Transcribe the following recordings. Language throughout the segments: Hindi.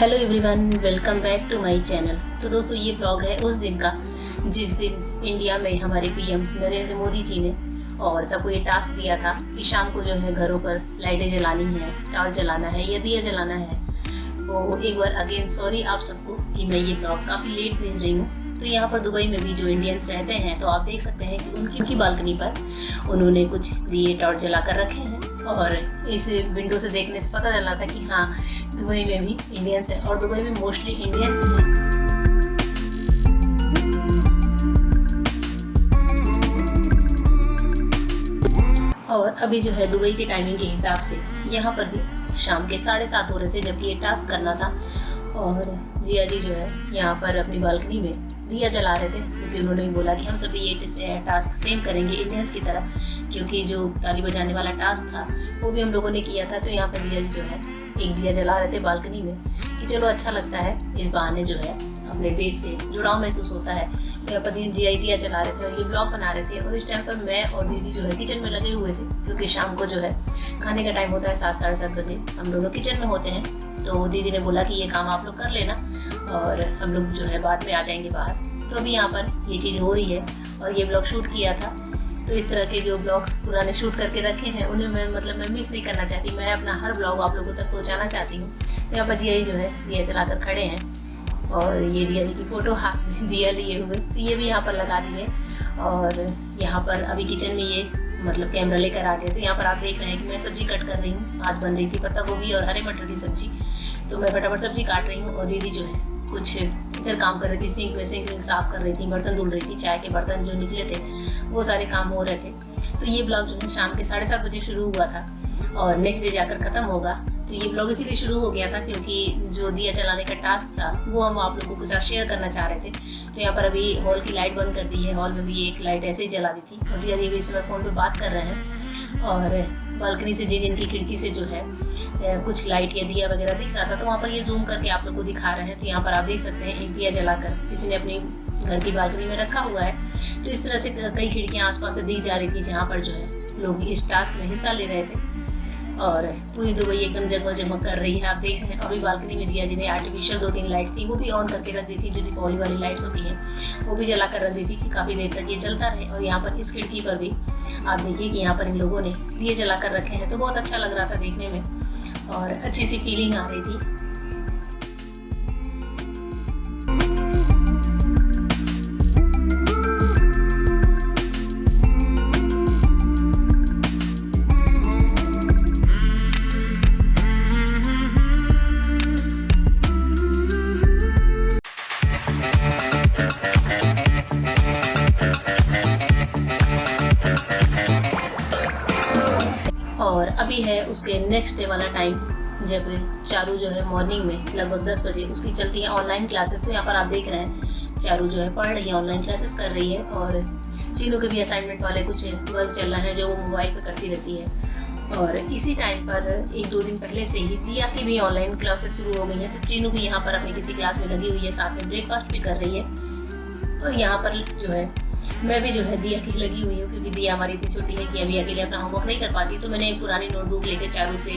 Hello everyone, welcome back to my channel. तो दोस्तों, ये ब्लॉग है उस दिन का जिस दिन इंडिया में हमारे पीएम नरेंद्र मोदी जी ने और सबको ये टास्क दिया था कि शाम को जो है घरों पर लाइटें जलानी है, टॉर्च जलाना है या दिया जलाना है। तो एक बार अगेन सॉरी आप सबको कि मैं ये ब्लॉग काफ़ी लेट भेज रही हूँ। तो यहाँ पर दुबई में भी जो इंडियंस रहते हैं तो आप देख सकते हैं कि उनकी बालकनी पर उन्होंने कुछ दिए टॉर्च जला कर रखे हैं और इस विंडो से देखने से पता चला था कि हाँ, दुबई में भी इंडियंस है और दुबई में मोस्टली इंडियंस हैं। और अभी जो है दुबई के टाइमिंग के हिसाब से यहाँ पर भी शाम के 7:30 हो रहे थे जबकि ये टास्क करना था। और जिया जी जो है यहाँ पर अपनी बालकनी में दिया जला रहे थे क्योंकि उन्होंने भी बोला कि हम सभी ये टास्क सेम करेंगे इंडियंस की तरह, क्योंकि जो ताली बजाने वाला टास्क था वो भी हम लोगों ने किया था। तो यहाँ पर जिया जी जो है एक दिया जला रहे थे बालकनी में कि चलो अच्छा लगता है, इस बहाने जो है अपने देश से जुड़ाव महसूस होता है। तो यहाँ पर जिया दिया जला रहे थे और ये ब्लॉग बना रहे थे और इस टाइम पर मैं और दीदी जो है किचन में लगे हुए थे क्योंकि शाम को जो है खाने का टाइम होता है 7 साढ़े 7 बजे, हम दोनों किचन में होते हैं। तो दीदी ने बोला कि ये काम आप लोग कर लेना और हम लोग जो है बाद में आ जाएंगे बाहर। तो अभी यहाँ पर ये चीज़ हो रही है और ये ब्लॉग शूट किया था। तो इस तरह के जो ब्लॉग्स पुराने शूट करके रखे हैं उन्हें मैं मिस नहीं करना चाहती, मैं अपना हर ब्लॉग आप लोगों तक पहुँचाना चाहती हूँ। तो यहाँ पर जिया जो है दिया जलाकर खड़े हैं और ये जिया जी की फ़ोटो हाथ में दिया लिए हुए, तो ये भी यहाँ पर लगा दी है। और यहाँ पर अभी किचन में ये कैमरा लेकर आ गए। तो यहाँ पर आप देख रहे हैं कि मैं सब्जी कट कर रही हूँ। आज बन रही थी पत्ता गोभी और हरे मटर की सब्जी, तो मैं फटाफट सब्जी काट रही हूँ और दीदी जो है कुछ इधर काम कर रही थी, सिंक साफ कर रही थी, बर्तन धुल रही थी, चाय के बर्तन जो निकले थे वो सारे काम हो रहे थे। तो ये ब्लॉग जो है शाम के 7:30 बजे शुरू हुआ था और नेक्स्ट डे जाकर ख़त्म होगा। तो ये ब्लॉग इसीलिए शुरू हो गया था क्योंकि जो दिया जलाने का टास्क था वो हम आप लोगों के साथ शेयर करना चाह रहे थे। तो यहाँ पर अभी हॉल की लाइट बंद कर दी है, हॉल में भी एक लाइट ऐसे ही जला दी थी और जिया जी भी इस समय फ़ोन पे बात कर रहे हैं। और बालकनी से जिनकी खिड़की से जो है कुछ लाइट या दिया वगैरह दिख रहा था तो वहाँ पर ये जूम करके आप लोग को दिखा रहे हैं। तो यहाँ पर आप देख सकते हैं एक दिया जलाकर किसी ने अपनी घर की बालकनी में रखा हुआ है। तो इस तरह से कई खिड़कियाँ आसपास से दिख जा रही थी जहाँ पर जो है लोग इस टास्क में हिस्सा ले रहे थे और पूरी दुबई एकदम जगमग कर रही है। आप देख रहे हैं अभी बालकनी में जिया जी ने आर्टिफिशियल 2-3 लाइट्स थी वो भी ऑन करके रख दी थी, जो दीपावली वाली लाइट्स होती हैं वो भी जला कर रख दी थी कि काफ़ी देर तक ये चलता रहे। और यहाँ पर इस खिड़की पर भी आप देखिए कि यहाँ पर इन लोगों ने दिए जला कर रखे हैं, तो बहुत अच्छा लग रहा था देखने में और अच्छी सी फीलिंग आ रही थी। और अभी है उसके नेक्स्ट डे वाला टाइम जब चारू जो है मॉर्निंग में लगभग 10 बजे उसकी चलती है ऑनलाइन क्लासेस। तो यहाँ पर आप देख रहे हैं चारू जो है पढ़ रही है, ऑनलाइन क्लासेस कर रही है और चीनू के भी असाइनमेंट वाले कुछ वर्क चल रहा है जो वो मोबाइल पे करती रहती है। और इसी टाइम पर 1-2 दिन पहले से ही दिया की भी ऑनलाइन क्लासेस शुरू हो गई हैं। तो चीनू भी यहाँ पर अपनी किसी क्लास में लगी हुई है, साथ में ब्रेकफास्ट भी कर रही है। और यहाँ पर जो है मैं भी जो है दिया की लगी हुई हूँ क्योंकि दिया हमारी इतनी छोटी है कि अभी अकेले अपना होमवर्क नहीं कर पाती। तो मैंने एक पुरानी नोटबुक लेके चारू से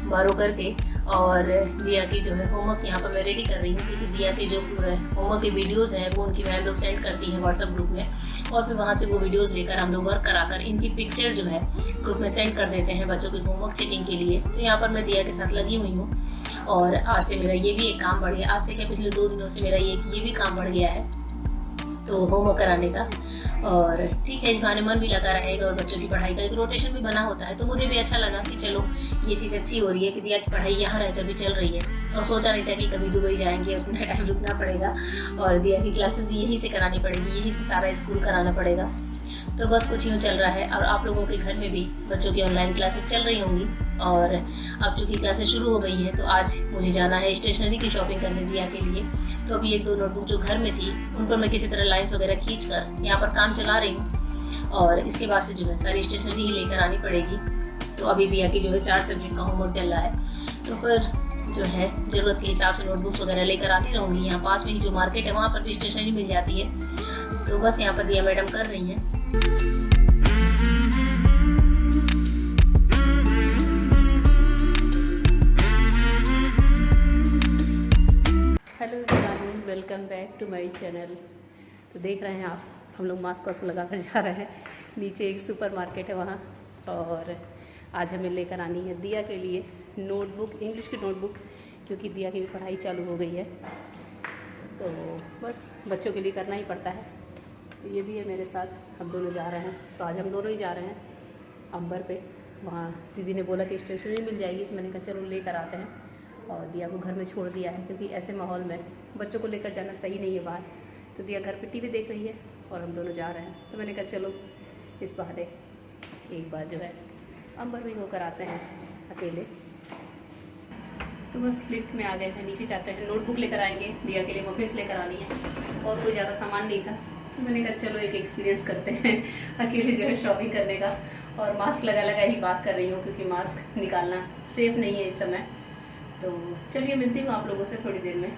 बारो करके और दिया की जो है होमवर्क यहाँ पर मैं रेडी कर रही हूँ क्योंकि दिया के जो होमवर्क के वीडियोज़ हैं वो उनकी मैम लोग सेंड करती हैं व्हाट्सएप ग्रुप में और फिर वहाँ से वो वीडियोज़ लेकर हम लोग वर्क कराकर इनकी पिक्चर जो है ग्रुप में सेंड कर देते हैं बच्चों के होमवर्क चेकिंग के लिए। तो यहाँ पर मैं दिया के साथ लगी हुई हूँ और आज से मेरा ये भी एक काम बढ़ गया, आज से क्या पिछले 2 दिनों से मेरा ये भी काम बढ़ गया है तो होमवर्क कराने का। और ठीक है, इस बहाने मन भी लगा रहेगा और बच्चों की पढ़ाई का एक रोटेशन भी बना होता है। तो मुझे भी अच्छा लगा कि चलो ये चीज़ अच्छी हो रही है कि दिया की पढ़ाई यहाँ रहकर भी चल रही है और सोचा नहीं था कि कभी दुबई जाएंगे उतना टाइम रुकना पड़ेगा और दिया की क्लासेस भी यहीं से करानी पड़ेगी, यहीं से सारा स्कूल कराना पड़ेगा। तो बस कुछ यूँ चल रहा है और आप लोगों के घर में भी बच्चों की ऑनलाइन क्लासेस चल रही होंगी और अब चूँकि क्लासेस शुरू हो गई हैं तो आज मुझे जाना है स्टेशनरी की शॉपिंग करने दिया के लिए। तो अभी 1-2 नोटबुक जो घर में थी उन पर मैं किसी तरह लाइन्स वगैरह खींच कर यहाँ पर काम चला रही हूँ और इसके बाद से जो है सारी स्टेशनरी ही लेकर आनी पड़ेगी। तो अभी दिया की जो है 4 सब्जेक्ट का होमवर्क चल रहा है तो फिर जो है ज़रूरत के हिसाब से नोटबुक्स वगैरह लेकर आती रहूँगी। यहाँ पास में ही जो मार्केट है वहाँ पर भी स्टेशनरी मिल जाती है। तो बस यहाँ पर दिया मैडम कर रही हैं। Welcome back to my channel. तो देख रहे हैं आप, हम लोग मास्क वास्क लगा कर जा रहे हैं। नीचे एक सुपर मार्केट है वहाँ, और आज हमें लेकर आनी है दिया के लिए नोटबुक, इंग्लिश की नोटबुक, क्योंकि दिया की भी पढ़ाई चालू हो गई है। तो बस बच्चों के लिए करना ही पड़ता है। तो ये भी है मेरे साथ, हम दोनों जा रहे हैं। तो आज हम दोनों ही जा रहे हैं अंबर पे। वहाँ दीदी ने बोला कि स्टेशनरी मिल जाएगी, तो मैंने कहा चलो लेकर आते हैं। और दिया को घर में छोड़ दिया है, क्योंकि ऐसे माहौल में बच्चों को लेकर जाना सही नहीं है बाहर। तो दिया घर पे टीवी देख रही है और हम दोनों जा रहे हैं। तो मैंने कहा चलो इस बहाने एक बार जो है अंबर भी होकर आते हैं अकेले। तो बस लिफ्ट में आ गए हैं, नीचे जाते हैं। नोटबुक लेकर आएंगे, दिया के लिए मफिन्स लेकर आनी है, और कोई ज़्यादा सामान नहीं था। तो मैंने कहा चलो एक एक्सपीरियंस करते हैं अकेले जो है शॉपिंग करने का। और मास्क लगा ही बात कर रही हूँ, क्योंकि मास्क निकालना सेफ़ नहीं है इस समय। तो चलिए मिलती हूँ आप लोगों से थोड़ी देर में।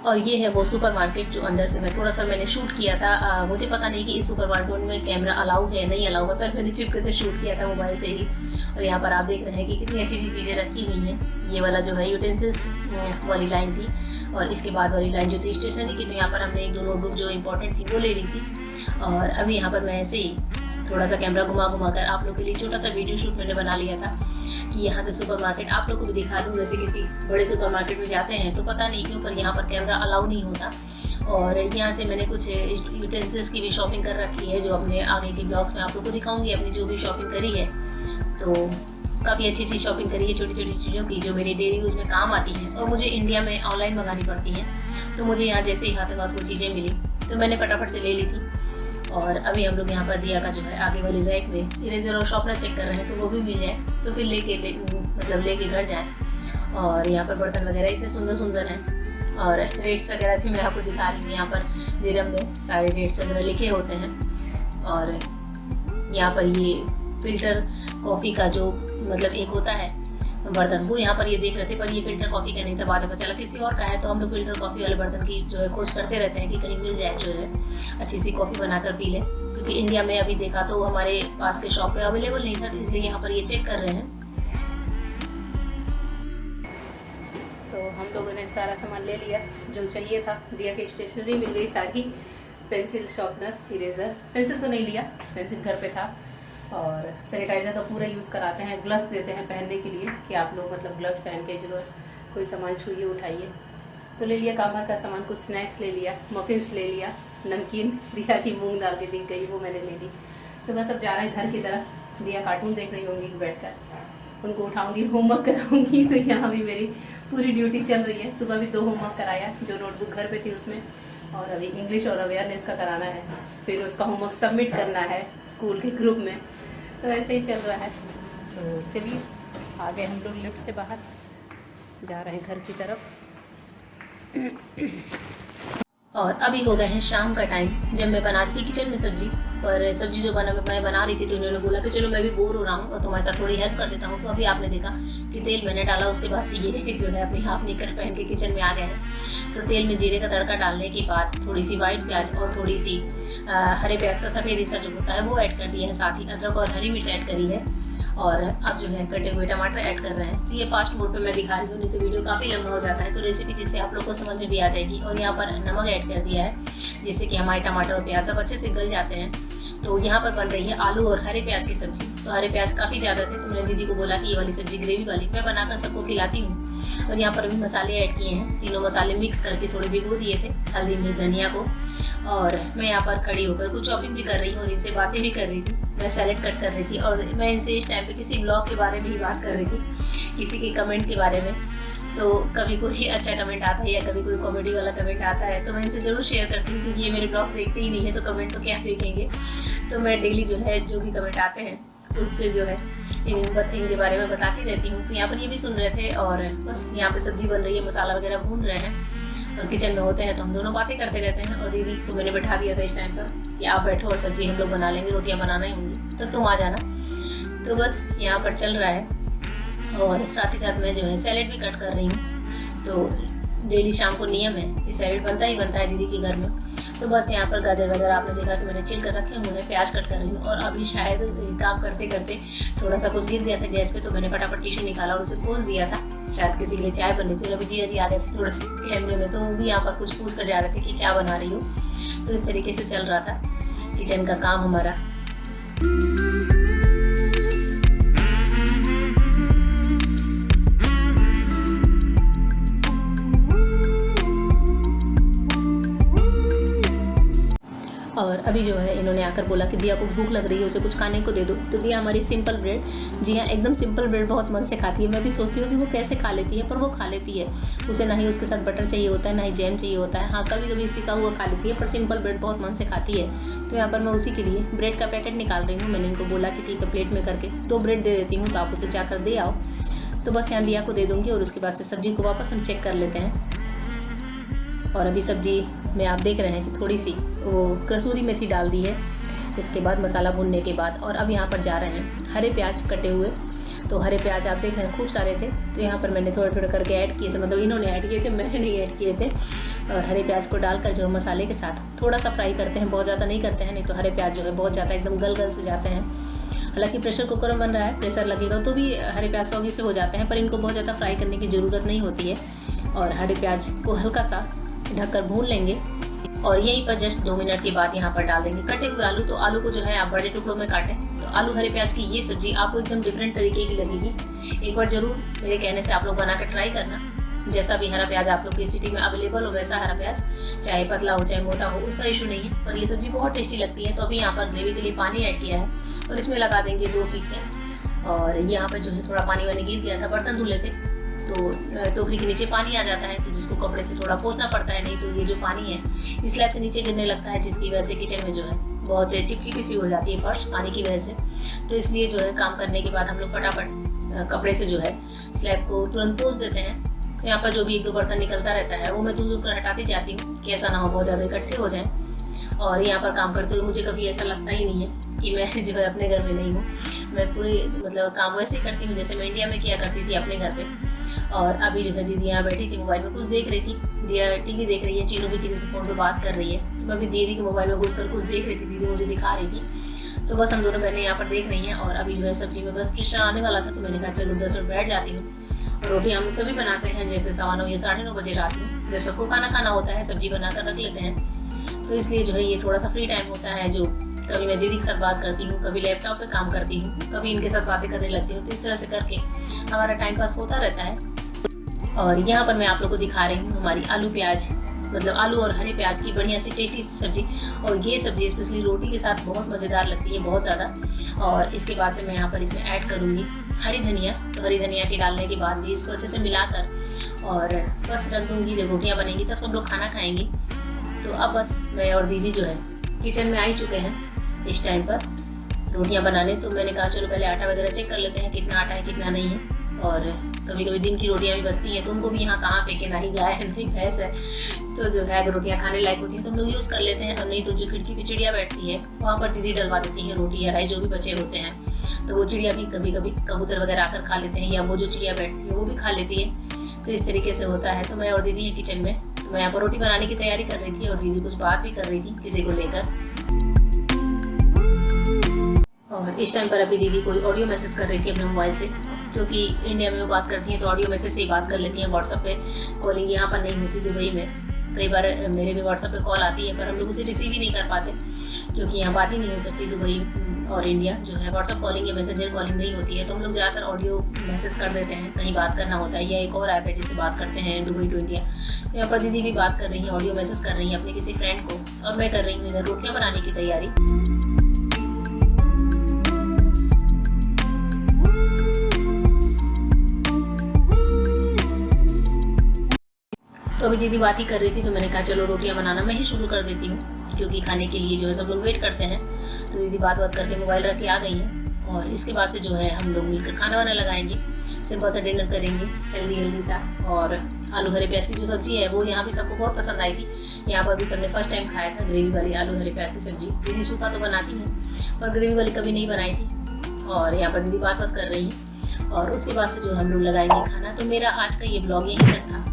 और ये है वो सुपरमार्केट जो अंदर से मैं थोड़ा सा मैंने शूट किया था। मुझे पता नहीं कि इस सुपरमार्केट में कैमरा अलाउ है नहीं अलाउ है, पर मैंने चुपके से शूट किया था मोबाइल से ही। और यहाँ पर आप देख रहे हैं कि कितनी अच्छी अच्छी चीज़ें रखी हुई हैं। ये वाला जो है यूटेंसिल्स वाली लाइन थी, और इसके बाद वाली लाइन जो थी स्टेशनरी की। तो यहाँ पर हमने एक दो नोटबुक जो इंपॉर्टेंट थी वो ले ली थी। और अभी यहाँ पर मैं ऐसे ही थोड़ा सा कैमरा घुमा कर आप लोग के लिए छोटा सा वीडियो शूट मैंने बना लिया था कि यहाँ के सुपरमार्केट आप लोग को भी दिखा दूँ। जैसे किसी बड़े सुपरमार्केट में जाते हैं तो पता नहीं क्यों पर यहाँ पर कैमरा अलाउ नहीं होता। और यहाँ से मैंने कुछ यूटेंसिल्स की भी शॉपिंग कर रखी है, जो अपने आगे के ब्लॉग्स में आप लोग को दिखाऊंगी अपनी जो भी शॉपिंग करी है। तो काफ़ी अच्छी सी शॉपिंग करी है, छोटी छोटी चीज़ों की जो मेरी डेली यूज़ में काम आती हैं और मुझे इंडिया में ऑनलाइन मंगानी पड़ती हैं। तो मुझे यहाँ जैसे ही हाथों हाथ वो चीज़ें मिली तो मैंने फटाफट से ले ली थी। और अभी हम लोग यहाँ पर दिया का जो है आगे वाली रैक में इरेजर और शॉर्पनर चेक कर रहे हैं, तो वो भी मिल जाए तो फिर लेके घर जाएं। और यहाँ पर बर्तन वगैरह इतने सुंदर सुंदर हैं, और रेट्स वगैरह भी मैं आपको दिखा रही हूँ। यहाँ पर दिरहम में सारे रेट्स वगैरह लिखे होते हैं। और यहाँ पर ये फ़िल्टर कॉफ़ी का जो मतलब एक होता है बर्तन, वो यहाँ पर ये देख रहे थे, पर ये फ़िल्टर कॉफ़ी का नहीं था। बाद में पता चला किसी और का है। तो हम लोग फ़िल्टर कॉफ़ी वाले बर्तन की जो है खोज करते रहते हैं कि कहीं मिल जाए जो है अच्छी सी कॉफ़ी बनाकर पी लें, क्योंकि इंडिया में अभी देखा तो हमारे पास के शॉप पे अवेलेबल नहीं था। तो इसलिए यहाँ पर ये चेक कर रहे हैं। तो हम लोगों ने सारा सामान ले लिया जो चाहिए था। दिया की स्टेशनरी मिल गई सारी, पेंसिल, शॉर्पनर, इरेज़र। पेंसिल तो नहीं लिया, पेंसिल घर पे था। और सैनिटाइज़र का पूरा यूज़ कराते हैं। ग्लव्स देते हैं पहनने के लिए कि आप लोग मतलब ग्लव्स पहन के जो है कोई सामान छूइए उठाइए। तो ले लिया कामर का सामान, कुछ स्नैक्स ले लिया, मफिन्स ले लिया, नमकीन दिया की मूंग दाल की दिख गई वो मैंने ले ली। तो बस अब जा रहे हैं घर की तरफ। दिया कार्टून देख रही होंगी बैठ कर, उनको उठाऊँगी, होमवर्क कराऊँगी। तो यहाँ भी मेरी पूरी ड्यूटी चल रही है। सुबह भी 2 होमवर्क कराया जो नोटबुक घर पे थी उसमें, और अभी इंग्लिश और अवेयरनेस का कराना है। फिर उसका होमवर्क सबमिट करना है स्कूल के ग्रुप में। तो ऐसे ही चल रहा है। तो चलिए आ गए हम लोग लिफ्ट से बाहर, जा रहे हैं घर की तरफ। और अभी हो गए हैं शाम का टाइम। जब मैं बना रही थी किचन में सब्जी, पर सब्जी जो मैं बना रही थी, तो उन्होंने बोला कि चलो मैं भी बोर हो रहा हूँ और तुम्हारे साथ थोड़ी हेल्प कर देता हूँ। तो अभी आपने देखा कि तेल मैंने डाला, उसके बाद से ये जो है अपनी हाफ निकर पहन के किचन में आ गए हैं। तो तेल में जीरे का तड़का डालने के बाद थोड़ी सी वाइट प्याज और थोड़ी सी हरे प्याज का सफ़ेद हिस्सा जो होता है वो ऐड कर दिया है। साथ ही अदरक और हरी मिर्च ऐड करी है। और अब जो है कटे हुए टमाटर ऐड कर रहे हैं। तो ये फास्ट मोड पे मैं दिखा रही हूँ, नहीं तो वीडियो काफ़ी लंबा हो जाता है। तो रेसिपी जिससे आप लोग को समझ में भी आ जाएगी। और यहाँ पर नमक ऐड कर दिया है, जिससे कि हमारे टमाटर और प्याज सब अच्छे से गल जाते हैं। तो यहाँ पर बन रही है आलू और हरे प्याज की सब्ज़ी। तो हरे प्याज काफ़ी ज़्यादा थे, तो मैंने दीदी को बोला कि ये वाली सब्ज़ी ग्रेवी वाली मैं बनाकर सबको खिलाती हूँ। और यहाँ पर भी मसाले ऐड किए हैं, तीनों मसाले मिक्स करके थोड़े भिगो दिए थे, हल्दी, मिर्च, धनिया को। और मैं यहाँ पर खड़ी होकर कुछ शॉपिंग भी कर रही हूँ और इनसे बातें भी कर रही थी। मैं सैलेड कट कर रही थी और मैं इनसे इस टाइम पे किसी ब्लॉग के बारे में ही बात कर रही थी, किसी के कमेंट के बारे में। तो कभी कोई अच्छा कमेंट आता है या कभी कोई कॉमेडी वाला कमेंट आता है तो मैं इनसे ज़रूर शेयर करती हूँ, क्योंकि ये मेरे ब्लॉग्स देखते ही नहीं है तो कमेंट तो क्या देखेंगे। तो मैं डेली जो है जो भी कमेंट आते हैं उससे जो है इनके बारे में बताती रहती हूँ। तो यहाँ पर ये भी सुन रहे थे, और बस यहाँ पर सब्ज़ी बन रही है, मसाला वगैरह भून रहे हैं। और किचन में होते हैं तो हम दोनों बातें करते रहते हैं। और दीदी को मैंने बैठा दिया था इस टाइम पर कि आप बैठो और सब्ज़ी हम लोग बना लेंगे, रोटियां बनाना ही होंगी तो तुम आ जाना। तो बस यहाँ पर चल रहा है। और साथ ही साथ मैं जो है सैलेड भी कट कर रही हूँ। तो डेली शाम को नियम है कि सैलेड बनता ही बनता है दीदी के घर में। तो बस यहाँ पर गाजर वगैरह आपने देखा कि मैंने छील कर रखे हुए हैं, प्याज कट कर रही हूँ। और अभी शायद काम करते करते थोड़ा सा कुछ गिर गया था गैस पे, तो मैंने फटाफट टिश्यू निकाला और उसे पोंछ दिया था। शायद किसी के लिए चाय बन रही थी और अभी जिया जी आ गए थे थोड़े से कैमरे में, तो वो भी यहाँ पर कुछ पूछ कर जा रहे थे कि क्या बना रही हो। तो इस तरीके से चल रहा था किचन का काम हमारा। और अभी जो है इन्होंने आकर बोला कि दिया को भूख लग रही है, उसे कुछ खाने को दे दो। तो दिया हमारी सिंपल ब्रेड, जी हाँ एकदम सिंपल ब्रेड बहुत मन से खाती है। मैं भी सोचती हूँ कि वो कैसे खा लेती है, पर वो खा लेती है। उसे ना ही उसके साथ बटर चाहिए होता है, ना ही जैम चाहिए होता है। हाँ कभी कभी सिका हुआ खा लेती है, पर सिंपल ब्रेड बहुत मन से खाती है। तो यहाँ पर मैं उसी के लिए ब्रेड का पैकेट निकाल रही हूँ। मैंने इनको बोला कि ठीक है प्लेट में करके 2 ब्रेड दे देती हूँ, तो आप उसे जाकर दे आओ। तो बस यहाँ दिया को दे दूँगी और उसके बाद से सब्जी को वापस हम चेक कर लेते हैं। और अभी सब्जी में आप देख रहे हैं कि थोड़ी सी वो कसूरी मेथी डाल दी है इसके बाद मसाला भुनने के बाद। और अब यहाँ पर जा रहे हैं हरे प्याज कटे हुए। तो हरे प्याज आप देख रहे हैं खूब सारे थे, तो यहाँ पर मैंने थोड़े थोड़े करके ऐड किए थे, मतलब इन्होंने ऐड किए थे, मैंने नहीं ऐड किए थे। और हरे प्याज को डालकर जो मसाले के साथ थोड़ा सा फ्राई करते हैं, बहुत ज़्यादा नहीं करते हैं, नहीं तो हरे प्याज जो है बहुत ज़्यादा एकदम गल से जाते हैं। हालांकि प्रेशर कुकर में बन रहा है, प्रेशर लगेगा तो भी हरे प्याज सौगी से हो जाते हैं, पर इनको बहुत ज़्यादा फ्राई करने की ज़रूरत नहीं होती है। और हरे प्याज को हल्का सा ढककर भून लेंगे और यहीं पर जस्ट 2 मिनट के बाद यहाँ पर डाल देंगे कटे हुए आलू। तो आलू को जो है आप बड़े टुकड़ों में काटें। तो आलू हरे प्याज की ये सब्जी आपको एकदम डिफरेंट तरीके की लगेगी। एक बार ज़रूर मेरे कहने से आप लोग बना कर ट्राई करना। जैसा भी हरा प्याज आप लोग की सिटी में अवेलेबल हो वैसा हरा प्याज, चाहे पतला हो चाहे मोटा हो, उसका इशू नहीं है, पर ये सब्जी बहुत टेस्टी लगती है। तो अभी यहाँ पर ग्रेवी के लिए पानी ऐड किया है और इसमें लगा देंगे 2 सीटियाँ। और यहाँ पर जो है थोड़ा पानी वानी गिर गया था, बर्तन धुले थे, तो टोकरी के नीचे पानी आ जाता है, तो जिसको कपड़े से थोड़ा पोंछना पड़ता है, नहीं तो ये जो पानी है स्लैब से नीचे गिरने लगता है, जिसकी वजह से किचन में जो है बहुत चिपचिपी सी हो जाती है फर्श पानी की वजह से। तो इसलिए जो है काम करने के बाद हम लोग फटाफट कपड़े से जो है स्लैब को तुरंत पोंछ देते हैं। तो यहाँ पर जो भी 1-2 बर्तन निकलता रहता है वो मैं दूर कर हटाती जाती हूँ कि ऐसा ना हो बहुत ज़्यादा इकट्ठे हो जाएँ। और यहाँ पर काम करते हुए मुझे कभी ऐसा लगता ही नहीं है कि मैं जो है अपने घर में नहीं हूँ। मैं पूरी मतलब काम वैसे ही करती हूँ जैसे मैं इंडिया में किया करती थी अपने घर पे। और अभी जो है दीदी यहाँ बैठी थी, मोबाइल में कुछ देख रही थी, दिया टीवी देख रही है, चीनू भी किसी से फ़ोन पे बात कर रही है। तो मैं भी दीदी के मोबाइल में घुस कर कुछ देख रही थी, दीदी मुझे दिखा रही थी। तो बस हम दोनों बहनें यहाँ पर देख रही हैं। और अभी जो है सब्जी में बस प्रेशर आने वाला था, तो मैंने कहा चलो 10 मिनट बैठ जाती हूँ। और रोटी हम तभी बनाते हैं जैसे 9:15 या 9:30 बजे रात में, जब सबको खाना होता है सब्जी बना कर रख लेते हैं। तो इसलिए जो है ये थोड़ा सा फ्री टाइम होता है, जो कभी मैं दीदी के साथ बात करती हूँ, कभी लैपटॉप पे काम करती हूँ, कभी इनके साथ बातें करने लगती हूँ। तो इस तरह से करके हमारा टाइम पास होता रहता है। और यहाँ पर मैं आप लोग को दिखा रही हूँ हमारी आलू प्याज, मतलब आलू और हरे प्याज की बढ़िया सी टेस्टी सी सब्जी। और ये सब्जी स्पेशली रोटी के साथ बहुत मज़ेदार लगती है, बहुत ज़्यादा। और इसके बाद से मैं यहाँ पर इसमें ऐड करूँगी हरी धनिया। तो हरी धनिया के डालने के बाद भी इसको अच्छे से मिलाकर और बस रख दूँगी। जब रोटियाँ बनेंगी तब सब लोग खाना खाएंगे। तो अब बस मैं और दीदी जो है किचन में आ ही चुके हैं इस टाइम पर रोटियां बनाने। तो मैंने कहा चलो पहले आटा वगैरह चेक कर लेते हैं, कितना आटा है कितना नहीं है। और कभी कभी दिन की रोटियां भी बचती हैं, तो उनको भी यहाँ कहाँ फेंके, ना ही गाय है ना ही भैंस है। तो जो है अगर रोटियां खाने लायक होती हैं तो हम लोग यूज़ कर लेते हैं, और नहीं तो जो खिड़की पे चिड़िया बैठती है वहाँ पर दीदी डलवा देती हैं रोटी या राइस जो भी बचे होते हैं। तो वो चिड़िया भी कभी कभी कबूतर वगैरह आकर खा लेते हैं, या वो जो चिड़िया बैठती है वो भी खा लेती है। तो इस तरीके से होता है। तो मैं और दीदी है किचन में, तो मैं यहाँ पर रोटी बनाने की तैयारी कर रही थी और दीदी कुछ बात भी कर रही थी किसी को लेकर। और इस टाइम पर अभी दीदी कोई ऑडियो मैसेज कर रही थी अपने मोबाइल से, क्योंकि इंडिया में वो बात करती हैं तो ऑडियो मैसेज से ही बात कर लेती हैं। व्हाट्सएप पे कॉलिंग यहाँ पर नहीं होती दुबई में। कई बार मेरे भी व्हाट्सएप पे कॉल आती है, पर हम लोग उसे रिसीव ही नहीं कर पाते, क्योंकि यहाँ बात ही नहीं हो सकती। दुबई और इंडिया जो है व्हाट्सएप कॉलिंग या मैसेंजर कॉलिंग नहीं होती है, तो हम लोग ज़्यादातर ऑडियो मैसेज कर देते हैं कहीं बात करना होता है। या एक और ऐप है जिससे बात करते हैं दुबई टू इंडिया। तो यहाँ पर दीदी भी बात कर रही हैं, ऑडियो मैसेज कर रही हैं अपने किसी फ्रेंड को, और मैं कर रही हूँ इधर रोटियाँ बनाने की तैयारी। तो अभी दीदी बात ही कर रही थी, तो मैंने कहा चलो रोटियां बनाना मैं ही शुरू कर देती हूँ, क्योंकि खाने के लिए जो है सब लोग वेट करते हैं। तो दीदी बात करके मोबाइल रख के आ गई हैं, और इसके बाद से जो है हम लोग मिलकर खाना वाना लगाएंगे, सिंपल सा डिनर करेंगे हेल्दी सा। और आलू हरे प्याज की जो सब्ज़ी है वो यहाँ भी सबको बहुत पसंद आई थी। यहाँ पर भी सबने फर्स्ट टाइम खाया था ग्रेवी वाली आलू हरे प्याज की सब्ज़ी। दीदी सूखा तो बनाती हैं, पर ग्रेवी वाली कभी नहीं बनाई थी। और यहाँ पर दीदी बात कर रही हैं, और उसके बाद से जो हम लोग लगाएंगे खाना। तो मेरा आज का ये ब्लॉग यहीं तक था।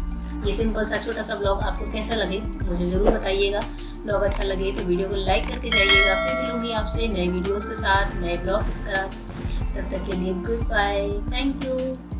ये सिंपल सा छोटा सा ब्लॉग आपको कैसा लगे मुझे ज़रूर बताइएगा। ब्लॉग अच्छा लगे तो वीडियो को लाइक करके जाइएगा। फिर मिलूंगी आपसे नए वीडियोस के साथ, नए ब्लॉग के साथ। तब तक के लिए गुड बाय, थैंक यू।